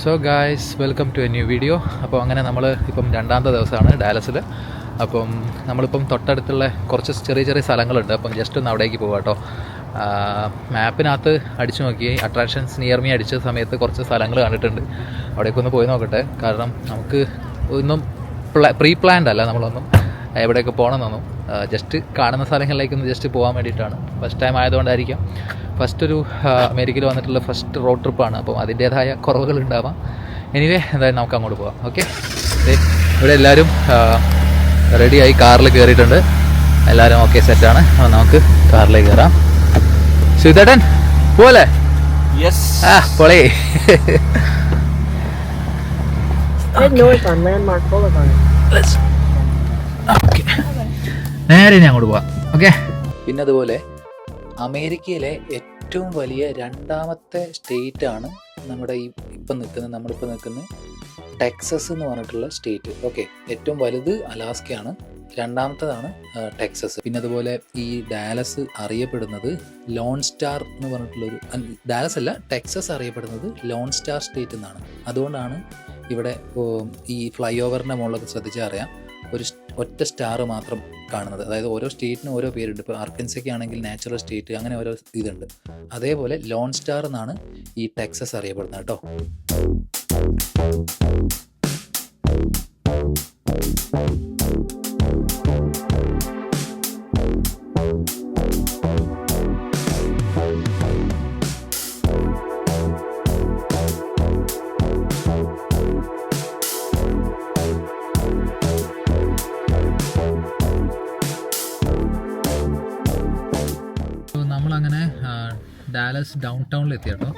So guys, welcome to a new video. അപ്പോൾ അങ്ങനെ നമ്മൾ ഇപ്പം രണ്ടാമത്തെ ദിവസമാണ് ഡാലസിൽ. അപ്പം നമ്മളിപ്പം തൊട്ടടുത്തുള്ള കുറച്ച് ചെറിയ ചെറിയ സ്ഥലങ്ങളുണ്ട്. അപ്പം ജസ്റ്റ് ഒന്ന് അവിടേക്ക് പോകാം കേട്ടോ. മാപ്പിനകത്ത് അടിച്ചു നോക്കി അട്രാക്ഷൻസ് നിയർ മീ അടിച്ച സമയത്ത് കുറച്ച് സ്ഥലങ്ങൾ കണ്ടിട്ടുണ്ട്. അവിടേക്കൊന്ന് പോയി നോക്കട്ടെ. കാരണം നമുക്ക് ഒന്നും പ്രീ പ്ലാൻഡ് അല്ല, നമ്മളൊന്നും എവിടെയൊക്കെ പോകണമെന്നൊന്നും, ജസ്റ്റ് കാണുന്ന സ്ഥലങ്ങളിലേക്കൊന്ന് ജസ്റ്റ് പോകാൻ വേണ്ടിയിട്ടാണ്. First time ആയതുകൊണ്ടായിരിക്കാം. ഫസ്റ്റ് ഒരു അമേരിക്കയിൽ വന്നിട്ടുള്ള ഫസ്റ്റ് റോഡ് ട്രിപ്പാണ്. അപ്പം അതിൻ്റേതായ കുറവുകൾ ഉണ്ടാവാം. എനിവേ എന്തായാലും നമുക്ക് അങ്ങോട്ട് പോകാം. ഓക്കെ, ഇവിടെ എല്ലാവരും റെഡിയായി കാറിൽ കയറിയിട്ടുണ്ട്. എല്ലാവരും ഓക്കെ, സെറ്റാണ്. അപ്പോൾ നമുക്ക് കാറിലേക്ക് കയറാം. സുധേട്ടൻ പോലെ പൊളേ. നേരെ ഇനി അങ്ങോട്ട് പോവാം. ഓക്കെ, പിന്നെ അതുപോലെ അമേരിക്കയിലെ ഏറ്റവും വലിയ രണ്ടാമത്തെ സ്റ്റേറ്റ് ആണ് നമ്മളിപ്പോൾ നിൽക്കുന്ന ടെക്സസ് എന്ന് പറഞ്ഞിട്ടുള്ള സ്റ്റേറ്റ്. ഓക്കെ, ഏറ്റവും വലുത് അലാസ്കയാണ്, രണ്ടാമത്തേതാണ് ടെക്സസ്. പിന്നെ അതുപോലെ ഈ ഡാലസ് അറിയപ്പെടുന്നത് ലോൺ സ്റ്റാർ എന്ന് പറഞ്ഞിട്ടുള്ളൊരു, ഡാലസ് അല്ല ടെക്സസ് അറിയപ്പെടുന്നത് ലോൺ സ്റ്റാർ സ്റ്റേറ്റ് എന്നാണ്. അതുകൊണ്ടാണ് ഇവിടെ ഈ ഫ്ലൈ ഓവറിൻ്റെ മുകളിലൊക്കെ ശ്രദ്ധിച്ചാൽ അറിയാം, ഒരു ഒറ്റ സ്റ്റാർ മാത്രം കാണുന്നത്. അതായത് ഓരോ സ്റ്റേറ്റിനും ഓരോ പേരുണ്ട്. ഇപ്പോൾ ആർക്കൻസൊക്കെ ആണെങ്കിൽ നാച്ചുറൽ സ്റ്റേറ്റ്, അങ്ങനെ ഓരോ ഇതുണ്ട്. അതേപോലെ ലോൺ സ്റ്റാർ എന്നാണ് ഈ ടെക്സസ് അറിയപ്പെടുന്നത് കേട്ടോ. നമ്മളങ്ങനെ ഡാലസ് ഡൗൺ ടൗണിൽ എത്തി കേട്ടോ.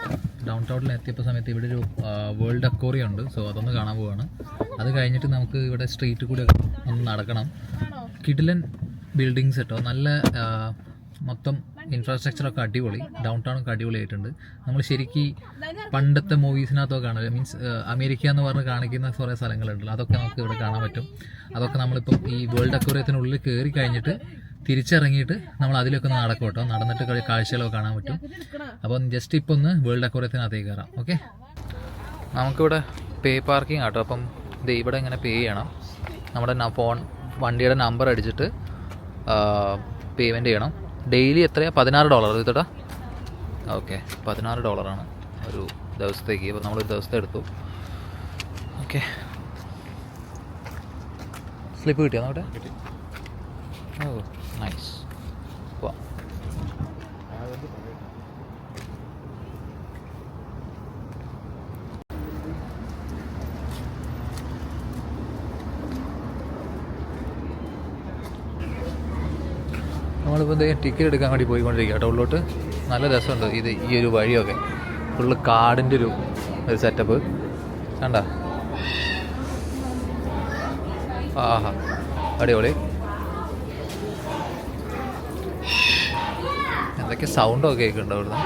ഡൗൺ ടൗണിൽ എത്തിയപ്പോൾ സമയത്ത് ഇവിടെ ഒരു വേൾഡ് അക്വേറിയം ഉണ്ട്. സോ അതൊന്ന് കാണാൻ പോവുകയാണ്. അത് കഴിഞ്ഞിട്ട് നമുക്ക് ഇവിടെ സ്ട്രീറ്റിൽ കൂടി ഒന്ന് നടക്കണം. കിഡിലൻ ബിൽഡിങ്സ് കേട്ടോ, നല്ല മൊത്തം ഇൻഫ്രാസ്ട്രക്ചറൊക്കെ അടിപൊളി. ഡൗൺ ടൗണൊക്കെ അടിപൊളിയായിട്ടുണ്ട്. നമ്മൾ ശരിക്കും പണ്ടത്തെ മൂവീസിനകത്തൊക്കെ കാണാം. മീൻസ് അമേരിക്ക എന്ന് പറഞ്ഞ് കാണിക്കുന്ന കുറേ സ്ഥലങ്ങളുണ്ടല്ലോ, അതൊക്കെ നമുക്ക് ഇവിടെ കാണാൻ പറ്റും. അതൊക്കെ നമ്മളിപ്പം ഈ വേൾഡ് അക്വേറിയത്തിനുള്ളിൽ കയറി കഴിഞ്ഞിട്ട് തിരിച്ചിറങ്ങിയിട്ട് നമ്മൾ അതിലൊക്കെ ഒന്ന് നടക്കും കേട്ടോ. നടന്നിട്ട് കാഴ്ചകളൊക്കെ കാണാൻ പറ്റും. അപ്പം ജസ്റ്റ് ഇപ്പോൾ ഒന്ന് വേൾഡ് അക്വേറിയത്തിനകത്തേക്ക് കയറാം. ഓക്കെ, നമുക്കിവിടെ പേ പാർക്കിംഗ് ആട്ടോ. അപ്പം ഇത് ഇവിടെ ഇങ്ങനെ പേ ചെയ്യണം. നമ്മുടെ വണ്ടിയുടെ നമ്പർ അടിച്ചിട്ട് പേയ്മെൻറ്റ് ചെയ്യണം. ഡെയിലി എത്രയാണ്? $16 ഇതട്ടാ. ഓക്കെ, $16 ഒരു ദിവസത്തേക്ക്. അപ്പോൾ നമ്മളൊരു ദിവസത്തെ എടുത്തു. ഓക്കെ, സ്ലിപ്പ് കിട്ടിയോ നോട്ടെ? ഓ നൈസ്. വാ, നമ്മളിപ്പോൾ ടിക്കറ്റ് എടുക്കാൻ വേണ്ടി പോയിക്കൊണ്ടിരിക്കുക കേട്ടോ ഉള്ളോട്ട്. നല്ല രസമുണ്ട് ഈ ഒരു വഴിയൊക്കെ. ഫുള്ള് കാടിൻ്റെ ഒരു സെറ്റപ്പ് കണ്ട. ആഹാ, അടിപൊളി. എന്തൊക്കെ സൗണ്ടൊക്കെ കേൾക്കുന്നുണ്ടോ ഇവിടുന്ന്?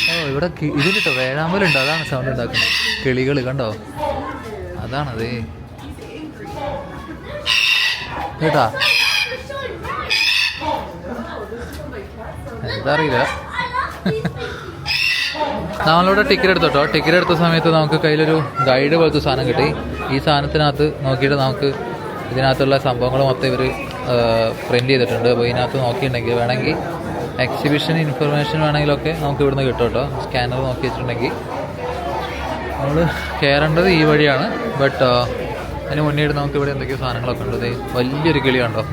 ഓ, ഇവിടെ ഇതിലിട്ടോ വേഴാമ്പലുണ്ടോ, അതാണ് സൗണ്ട് ഉണ്ടാക്കുന്നത്. കിളികൾ കണ്ടോ, അതാണത് കേട്ടാ. എന്താ അറിയില്ല. നമ്മളിവിടെ ടിക്കറ്റ് എടുത്തോട്ടോ. ടിക്കറ്റ് എടുത്ത സമയത്ത് നമുക്ക് കയ്യിലൊരു ഗൈഡ് പോലത്തെ സാധനം കിട്ടി. ഈ സാധനത്തിനകത്ത് നോക്കിയിട്ട് നമുക്ക് ഇതിനകത്തുള്ള സംഭവങ്ങൾ മൊത്തം ഇവർ പ്രിൻ്റ് ചെയ്തിട്ടുണ്ട്. അപ്പോൾ ഇതിനകത്ത് നോക്കിയിട്ടുണ്ടെങ്കിൽ വേണമെങ്കിൽ എക്സിബിഷൻ ഇൻഫർമേഷൻ വേണമെങ്കിലൊക്കെ നമുക്ക് ഇവിടുന്ന് കിട്ടും കേട്ടോ. സ്കാനർ നോക്കി വെച്ചിട്ടുണ്ടെങ്കിൽ നമ്മൾ കയറേണ്ടത് ഈ വഴിയാണ്. ബട്ട് അതിന് മുന്നേ നമുക്ക് ഇവിടെ എന്തൊക്കെയോ സാധനങ്ങളൊക്കെ ഉണ്ട്. വലിയൊരു കിളി കണ്ടോ.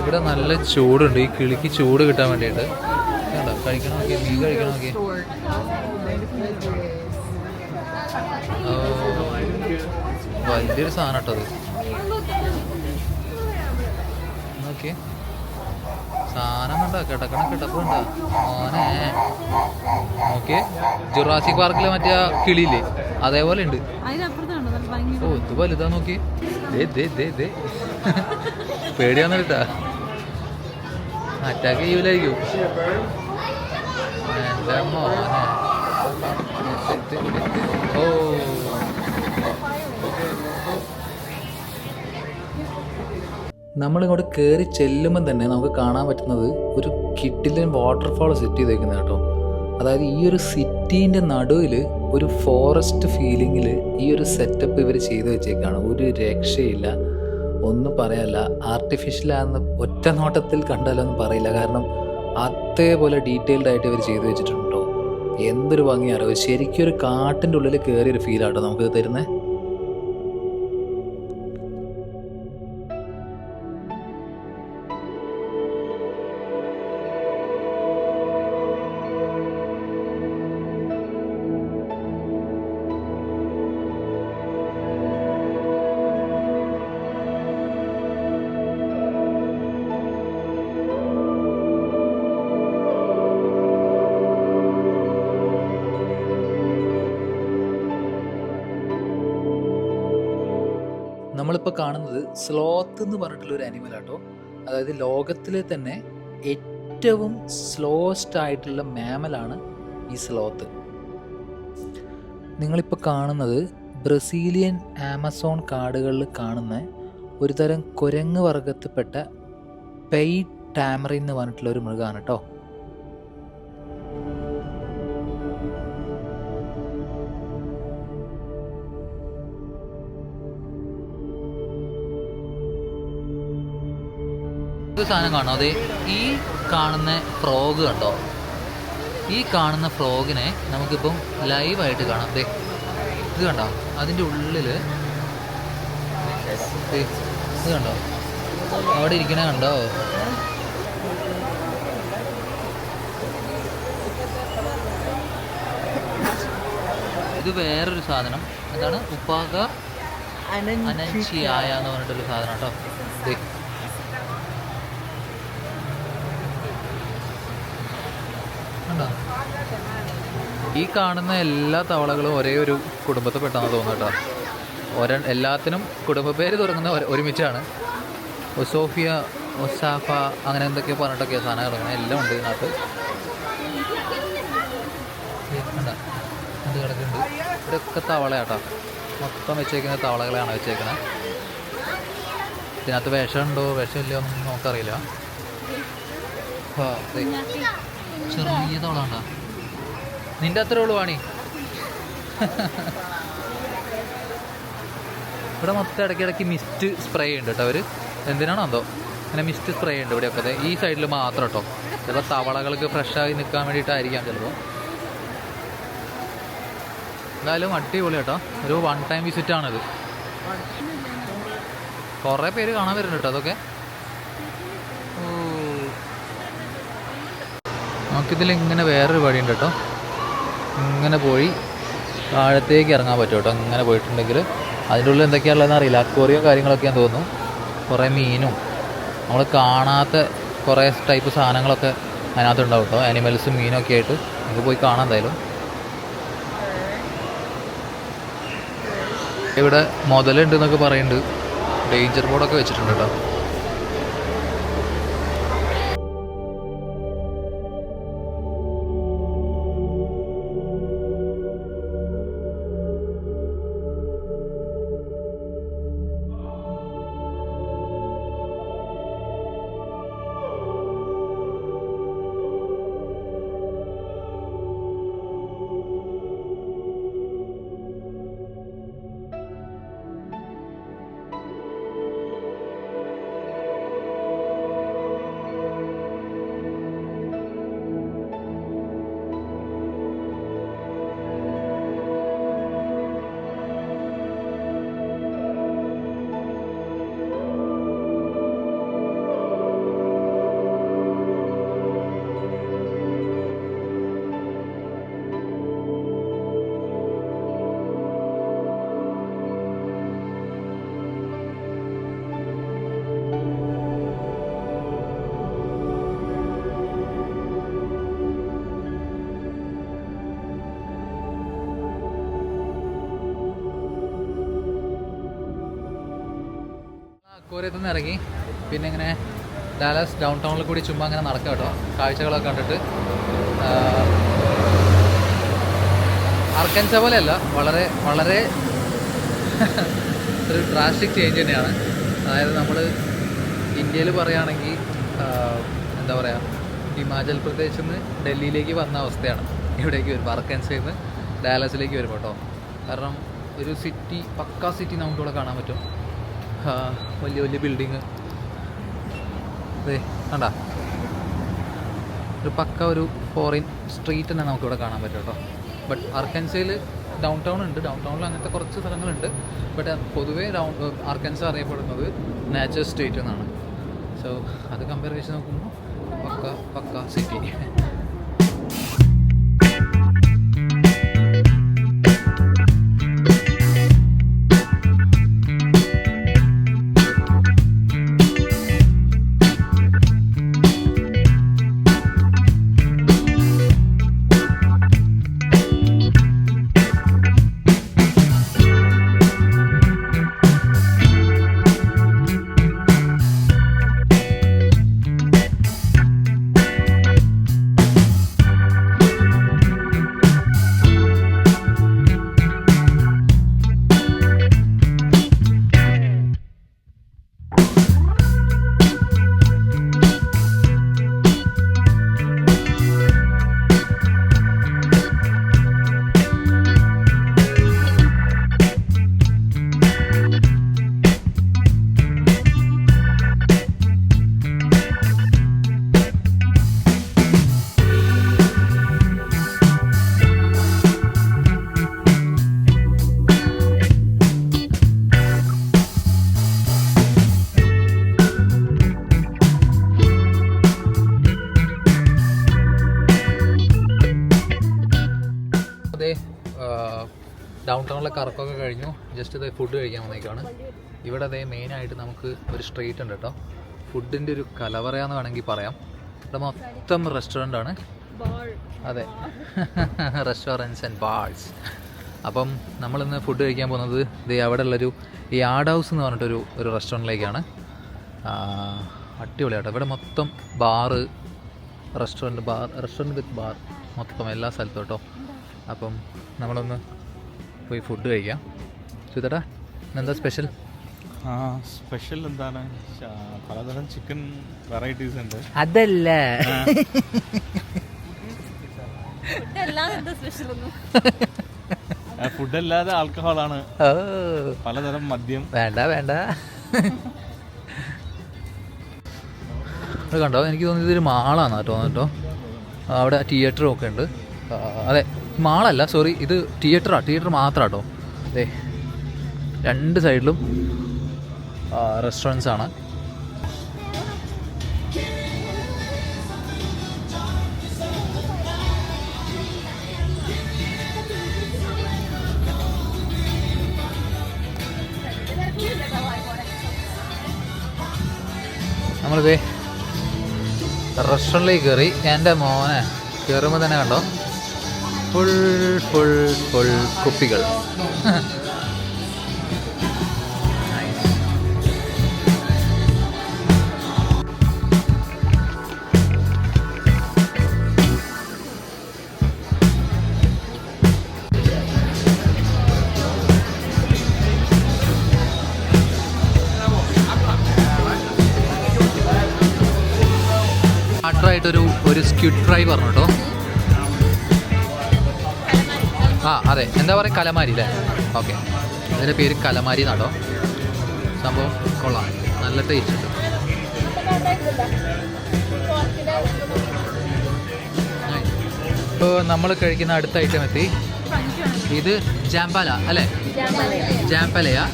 ഇവിടെ നല്ല ചൂടുണ്ട്. ഈ കിളിക്ക് ചൂട് കിട്ടാൻ വേണ്ടിയിട്ട് കഴിക്കണം. നോക്കി, മീൻ കഴിക്കണം. നോക്കി, വലിയൊരു സാധനം കേട്ടോ അത്. നോക്കി സാധനം കണ്ടോ, കിടപ്പുണ്ടോ മോനെ. നോക്കിയേ, ജുറാസിക് പാർക്കിലെ മറ്റേ കിളിയില്ലേ, അതേപോലെ ഉണ്ട്. ഓ, ഇത് വലുതാ. നോക്കി, പേടിയാന്ന് കേട്ടാ. അറ്റാക്ക് ചെയ്യൂലായിരിക്കും. എൻ്റെ മോനെ. ഓ നമ്മളിങ്ങോട്ട് കയറി ചെല്ലുമ്പം തന്നെ നമുക്ക് കാണാൻ പറ്റുന്നത് ഒരു കിഡിലൻ വാട്ടർഫാൾ സെറ്റ് ചെയ്തേക്കുന്നത് കേട്ടോ. അതായത് ഈ ഒരു സിറ്റീൻ്റെ നടുവിൽ ഒരു ഫോറസ്റ്റ് ഫീലിങ്ങിൽ ഈ ഒരു സെറ്റപ്പ് ഇവർ ചെയ്തു വെച്ചേക്കാണ്. ഒരു രക്ഷയില്ല, ഒന്നും പറയാല്ല. ആർട്ടിഫിഷ്യലാണെന്ന് ഒറ്റ നോട്ടത്തിൽ കണ്ടാലൊന്നും പറയില്ല, കാരണം അതേപോലെ ഡീറ്റെയിൽഡ് ആയിട്ട് ഇവർ ചെയ്തു വെച്ചിട്ടുണ്ടോ. എന്തൊരു ഭംഗിയാണ്, ശരിക്കും ഒരു കാട്ടിൻ്റെ ഉള്ളിൽ കയറിയൊരു ഫീലാട്ടോ നമുക്ക് തരുന്നത്. നമ്മളിപ്പോൾ കാണുന്നത് സ്ലോത്ത് എന്ന് പറഞ്ഞിട്ടുള്ളൊരു ആനിമലാട്ടോ. അതായത് ലോകത്തിലെ തന്നെ ഏറ്റവും സ്ലോസ്റ്റ് ആയിട്ടുള്ള മാമലാണ് ഈ സ്ലോത്ത്. നിങ്ങളിപ്പോൾ കാണുന്നത് ബ്രസീലിയൻ ആമസോൺ കാടുകളിൽ കാണുന്ന ഒരു തരം കുരങ്ങ് വർഗത്തിൽപ്പെട്ട പെയ്ഡ് ടാമറിൻ എന്ന് പറഞ്ഞിട്ടുള്ള ഒരു മൃഗമാണ് കേട്ടോ. ഒരു സാധനം കാണോ, അതെ ഈ കാണുന്ന ഫ്രോഗ് കണ്ടോ. ഈ കാണുന്ന ഫ്രോഗിനെ നമുക്കിപ്പം ലൈവായിട്ട് കാണാം. അതെ ഇത് കണ്ടോ, അതിൻ്റെ ഉള്ളിൽ ഇത് കണ്ടോ, അവിടെ ഇരിക്കണ കണ്ടോ. ഇത് വേറൊരു സാധനം, എന്താണ് ഉപ്പാക അനൻഷിയായ എന്ന് പറഞ്ഞിട്ടൊരു സാധനം കേട്ടോ. ഈ കാണുന്ന എല്ലാ തവളകളും ഒരേ ഒരു കുടുംബത്തിൽ പെട്ടെന്ന് തോന്നുന്നു കേട്ടോ. എല്ലാത്തിനും കുടുംബ പേര് തുടങ്ങുന്ന ഒരുമിച്ചാണ്. ഒസോഫിയ, ഒസാഫ, അങ്ങനെ എന്തൊക്കെയോ പറഞ്ഞിട്ടൊക്കെ സാധനം കിടക്കണം. എല്ലാം ഉണ്ട് ഇതിനകത്ത്. എന്ത് കിടക്കുന്നുണ്ട് ഇവിടെയൊക്കെ തവളയാട്ടോ. മൊത്തം വെച്ചേക്കുന്ന തവളകളാണ് വെച്ചേക്കുന്നത്. ഇതിനകത്ത് വിഷമുണ്ടോ വിഷമില്ലയോ ഒന്നും നമുക്കറിയില്ല. ചെറിയ തവള ഉണ്ടോ, നിന്റെ അത്രേ ഉള്ളു വാണി. ഇവിടെ മൊത്തം ഇടയ്ക്കിടയ്ക്ക് മിസ്റ്റ് സ്പ്രേ ഉണ്ട് കേട്ടോ. അവർ എന്തിനാണോ എന്തോ അങ്ങനെ മിസ്റ്റ് സ്പ്രേ ഉണ്ട് ഇവിടെയൊക്കെ. ഈ സൈഡിൽ മാത്രം കേട്ടോ. ചിലപ്പോൾ തവളകൾക്ക് ഫ്രഷായി നിൽക്കാൻ വേണ്ടിയിട്ടായിരിക്കാം ചിലപ്പോൾ. എന്തായാലും അടിപൊളി കേട്ടോ. ഒരു വൺ ടൈം വിസിറ്റാണിത്. കുറേ പേര് കാണാൻ വരുന്നുണ്ട് കേട്ടോ അതൊക്കെ. നമുക്കിതിൽ ഇങ്ങനെ വേറൊരു വഴിയുണ്ട് കേട്ടോ. ഇങ്ങനെ പോയി താഴത്തേക്ക് ഇറങ്ങാൻ പറ്റും കേട്ടോ. ഇങ്ങനെ പോയിട്ടുണ്ടെങ്കിൽ അതിൻ്റെ ഉള്ളിൽ എന്തൊക്കെയാണുള്ളതെന്ന് അറിയില്ല. അക്വേറിയോ കാര്യങ്ങളൊക്കെയാന്ന് തോന്നുന്നു. കുറേ മീനും നമ്മൾ കാണാത്ത കുറേ ടൈപ്പ് സാധനങ്ങളൊക്കെ അതിനകത്തുണ്ടാവും കേട്ടോ. ആനിമൽസും മീനൊക്കെ ആയിട്ട് നമുക്ക് പോയി കാണാം എന്തായാലും. ഇവിടെ മുതലുണ്ട് എന്നൊക്കെ പറയുന്നുണ്ട്. ഡേഞ്ചർ ബോർഡൊക്കെ വെച്ചിട്ടുണ്ട് കേട്ടോ. അക്വേറിയത്തിൽ നിന്ന് ഇറങ്ങി പിന്നെ ഇങ്ങനെ ഡാലസ് ഡൗൺ ടൗണിൽ കൂടി ചുമ്മാ അങ്ങനെ നടക്കാം കേട്ടോ. കാഴ്ചകളൊക്കെ കണ്ടിട്ട് അർക്കൻസ പോലെയല്ല, വളരെ വളരെ ഒരു ഡ്രാസ്റ്റിക് ചേഞ്ച് തന്നെയാണ്. അതായത് നമ്മൾ ഇന്ത്യയിൽ പറയുകയാണെങ്കിൽ എന്താ പറയുക, ഹിമാചൽ പ്രദേശിൽ നിന്ന് ഡൽഹിയിലേക്ക് വന്ന അവസ്ഥയാണ് ഇവിടേക്ക് വരുമ്പോൾ, അർക്കൻസയിൽ നിന്ന് ഡാലസിലേക്ക് വരുമ്പോൾ കേട്ടോ. കാരണം ഒരു സിറ്റി, പക്കാ സിറ്റി നമുക്കിവിടെ കാണാൻ പറ്റും. വലിയ വലിയ ബിൽഡിങ്, അതെ കണ്ടാ, ഒരു പക്ക ഒരു ഫോറിൻ സ്ട്രീറ്റ് തന്നെ നമുക്കിവിടെ കാണാൻ പറ്റും കേട്ടോ. ബട്ട് അർക്കൻസയിൽ ഡൗൺ ടൗൺ ഉണ്ട്, ഡൗൺ ടൗണിൽ അങ്ങനത്തെ കുറച്ച് സ്ഥലങ്ങളുണ്ട്. ബട്ട് പൊതുവേ അർക്കൻസ അറിയപ്പെടുന്നത് നാച്ചുറൽ സ്റ്റേറ്റ് എന്നാണ്. സോ അത് കമ്പയർ വെച്ച് നോക്കുമ്പോൾ പക്ക സിറ്റി. ഡൗൺ ടൗണിലെ കറക്കമൊക്കെ കഴിഞ്ഞു. ജസ്റ്റ് ഇത് ഫുഡ് കഴിക്കാൻ വന്നേക്കാണ്. ഇവിടെ അതേ മെയിനായിട്ട് നമുക്ക് ഒരു സ്ട്രീറ്റ് ഉണ്ട് കേട്ടോ. ഫുഡിൻ്റെ ഒരു കലവറയാന്ന് വേണമെങ്കിൽ പറയാം. ഇവിടെ മൊത്തം റെസ്റ്റോറൻ്റ് ആണ്. അതെ, റെസ്റ്റോറൻറ്റ്സ് ആൻഡ് ബാർസ്. അപ്പം നമ്മളിന്ന് ഫുഡ് കഴിക്കാൻ പോകുന്നത് ഇത് അവിടെ ഉള്ളൊരു ഈ ആഡ് ഹൗസ് എന്ന് പറഞ്ഞിട്ടൊരു റെസ്റ്റോറൻറ്റിലേക്കാണ്. അടിപൊളിയാട്ടോ. ഇവിടെ മൊത്തം ബാറ്, റെസ്റ്റോറൻറ്റ് വിത്ത് ബാർ, മൊത്തം എല്ലാ സ്ഥലത്തും കേട്ടോ. അപ്പം നമ്മളൊന്ന് പോയി ഫുഡ് കഴിക്കാം. സുധേട്ടാ, എന്താ സ്പെഷ്യൽ? സ്പെഷ്യൽ എന്താണ്, പലതരം ചിക്കൻ വെറൈറ്റീസ് ഉണ്ട്. അതല്ല, ഫുഡ് അല്ലാതെ ആൽക്കഹോളാണ്, പലതരം മദ്യം. വേണ്ട കണ്ടോ, എനിക്ക് തോന്നുന്നത് ഇതൊരു മാളാണ് കേട്ടോ. അവിടെ തിയേറ്ററും ഒക്കെ ഉണ്ട്. അതെ, മാളല്ല, സോറി, ഇത് തിയേറ്റർ മാത്രം കേട്ടോ. അതെ, രണ്ട് സൈഡിലും റെസ്റ്റോറൻറ്റ്സ് ആണ്. നമ്മളിതേ റെസ്റ്റോറൻറ്റിലേക്ക് കയറി. എൻ്റെ മോനെ കയറുമ്പോൾ തന്നെ കണ്ടോ, ഫുൾ കുപ്പികൾ. ഒരു സ്ക്വിഡ് ഫ്രൈ പറഞ്ഞു കേട്ടോ. അതെ, എന്താ പറയുക, കലമാരി അല്ലേ? ഓക്കെ, അതിൻ്റെ പേര് കലമാരി എന്നാട്ടോ. സംഭവം കൊള്ളാം, നല്ല ടേസ്റ്റ് ഉണ്ട്. ഇപ്പോൾ നമ്മൾ കഴിക്കുന്ന അടുത്ത ഐറ്റം എത്തി. ഇത് ജാംപാല അല്ലേ? ജാംപലയാ.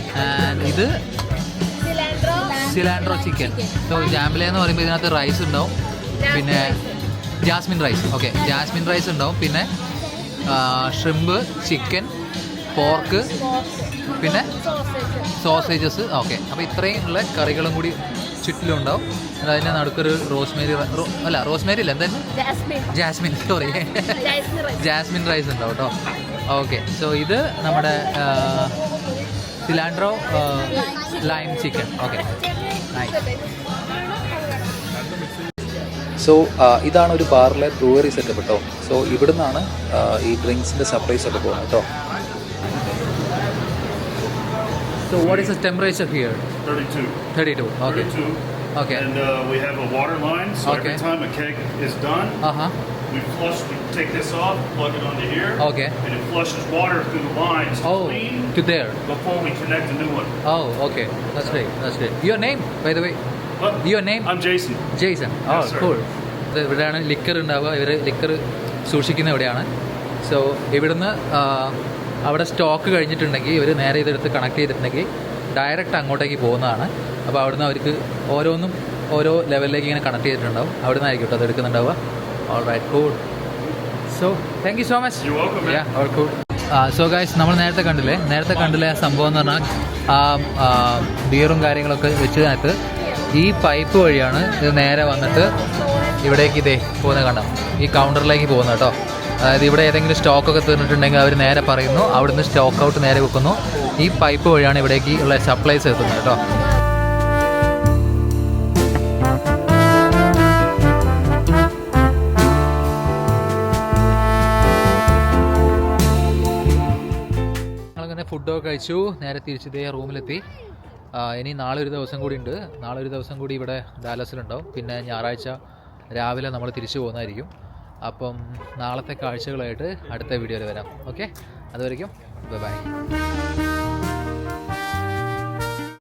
ഇത് സിലാൻഡ്രോ ചിക്കൻ. സോ ജാംപല എന്ന് പറയുമ്പോൾ ഇതിനകത്ത് റൈസ് ഉണ്ടാവും, പിന്നെ jasmine rice. Okay, jasmine rice ഉണ്ടാവും, പിന്നെ ഷ്രിമ്പ്, ചിക്കൻ, പോർക്ക്, പിന്നെ സോസേജസ്. ഓക്കെ, അപ്പോൾ ഇത്രയും ഉള്ള കറികളും കൂടി ചുറ്റിലും ഉണ്ടാവും. അതിൻ്റെ നടുക്കൊരു റോസ്മേരി ഇല്ല, എന്തായാലും ജാസ്മിൻ, സോറി, ജാസ്മിൻ റൈസ് ഉണ്ടാവും കേട്ടോ. ഓക്കെ, സോ ഇത് നമ്മുടെ cilantro lime chicken. Okay, so ഇതാണ് ഒരു ബാറിലെ ബ്രൂവറി സെറ്റപ്പ് കേട്ടോ. സോ ഇവിടെ നിന്നാണ് ഈ ഡ്രിങ്ക്സിൻ്റെ സപ്ലൈസ് ഒക്കെ പോകുന്നത് കേട്ടോ. So what is the temperature here? 32. Okay. Okay. And we have a water line, so Okay. every time a keg is done, we take this off, plug it onto here, Okay. and it flushes water through the lines to clean To there. before we connect a new one. Okay. That's great. Your name, by the way? What? Your name? I'm Jason. Jason. Yes, sir. Cool. ഇവിടെയാണ് liquor ഉണ്ടാവുക. ഇവർ liquor സൂക്ഷിക്കുന്ന ഇവിടെയാണ്. So ഇവിടുന്ന് അവിടെ stock കഴിഞ്ഞിട്ടുണ്ടെങ്കിൽ ഇവർ നേരെ ഇതെടുത്ത് കണക്ട് ചെയ്തിട്ടുണ്ടെങ്കിൽ ഡയറക്റ്റ് അങ്ങോട്ടേക്ക് പോകുന്നതാണ്. അപ്പോൾ അവിടുന്ന് അവർക്ക് ഓരോന്നും ഓരോ ലെവലിലേക്ക് ഇങ്ങനെ കണക്ട് ചെയ്തിട്ടുണ്ടാവും. അവിടുന്ന് ആയിരിക്കും കേട്ടോ അത് എടുക്കുന്നുണ്ടാവുക. All right, cool. So thank you so much. You're welcome, man. Yeah, all cool. So guys, നമ്മൾ നേരത്തെ കണ്ടില്ലേ ആ സംഭവം എന്ന് പറഞ്ഞാൽ ആ ബിയറും കാര്യങ്ങളൊക്കെ വെച്ചതിനകത്ത് ഈ പൈപ്പ് വഴിയാണ് ഇത് നേരെ വന്നിട്ട് ഇവിടേക്ക് ഇതേ പോകുന്നത് കണ്ടോ, ഈ കൗണ്ടറിലേക്ക് പോകുന്നത് കേട്ടോ. അതായത് ഇവിടെ ഏതെങ്കിലും സ്റ്റോക്കൊക്കെ തീർന്നിട്ടുണ്ടെങ്കിൽ അവർ നേരെ പറയുന്നു, അവിടുന്ന് സ്റ്റോക്ക് ഔട്ട് നേരെ വെക്കുന്നു. ഈ പൈപ്പ് വഴിയാണ് ഇവിടേക്ക് ഉള്ള സപ്ലൈസ് എത്തുന്നത് കേട്ടോ. ഞങ്ങളങ്ങനെ ഫുഡൊക്കെ കഴിച്ചു, നേരെ തിരിച്ചിതേ റൂമിലെത്തി. ഇനി നാളെ ഒരു ദിവസം കൂടി ഉണ്ട്. നാളെ ഒരു ദിവസം കൂടി ഇവിടെ ഡാലസിലുണ്ടാവും. പിന്നെ ഞായറാഴ്ച രാവിലെ നമ്മൾ തിരിച്ചു പോകുന്നതായിരിക്കും. അപ്പം നാളത്തെ കാഴ്ചകളായിട്ട് അടുത്ത വീഡിയോയിൽ വരാം. ഓക്കെ, അതുവരെയ്ക്കും ബൈ.